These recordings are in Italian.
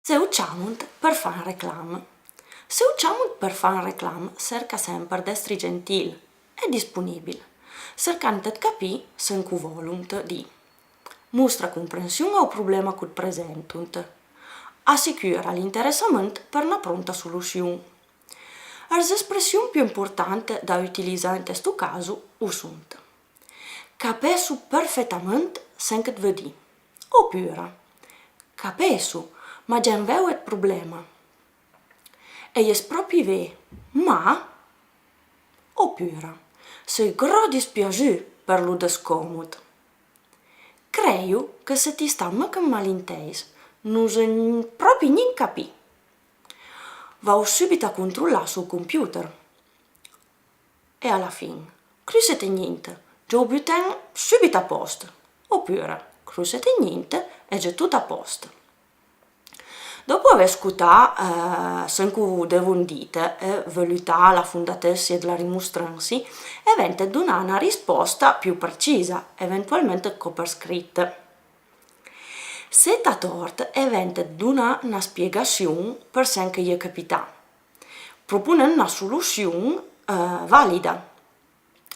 Se facciamo per fare un reclamo. Se facciamo per fare un reclamo, cerca sempre di essere gentile e disponibile, cercando di capire se non vogliono di mostra comprensione al problema che presentano, assicura l'interessamento per una pronta soluzione. Le espressioni più importanti da utilizzare in questo caso sono: capisco perfettamente sen che vedi, oppure capisco, ma già non vedo il problema. E è proprio vero, ma, oppure sei gro dispiaciuto per lo scomodo. Credo che se ti sta mica malinteso, non sei proprio niente capito. Vado subito a controllare sul computer. E alla fine, crusete niente, già ho buttato subito a posto. Oppure, crusete niente e già tutto a posto. Dopo aver ascoltato senza devono dire e valutato la fondatezza della rimostranza, eventa donare una risposta più precisa, eventualmente per scritto. Se da torto, eventa donare una spiegazione per sen che gli è capitato, proponendo una soluzione valida.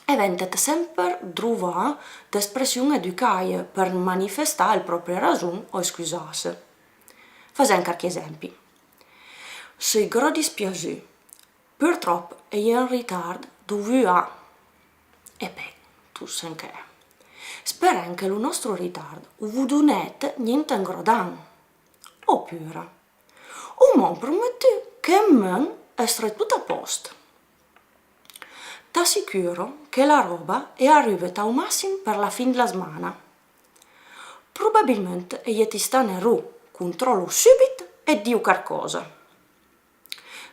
Eventa sempre trovare espressioni educate per manifestare la propria ragione o scusarsi. Facciamo qualche esempio. Sei gro dispiaciuto. Purtroppo è in ritardo dovuto a... E beh, tu sai che è. Spero che il nostro ritardo non è niente ingrodano. Oppure, mi prometto che non è tutto a posto. Ti assicuro che la roba è arrivata al massimo per la fine della settimana. Probabilmente ti sta nero. Controllo subito e dico qualcosa.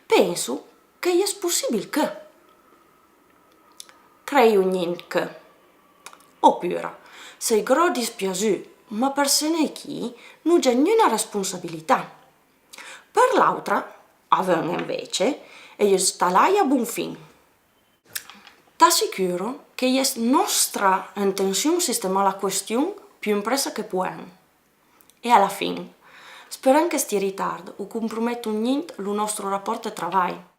Penso che è possibile che. Creo niente che. Oppure, sei gro dispiaciuto, ma per se ne chi non c'è nessuna responsabilità. Per l'altra, aveva invece, e sta là a buon fine. Ti assicuro che è nostra intenzione sistemare la questione più impressa che possiamo. E alla fine, spero che sti ritardo non comprometta niente il nostro rapporto di lavoro.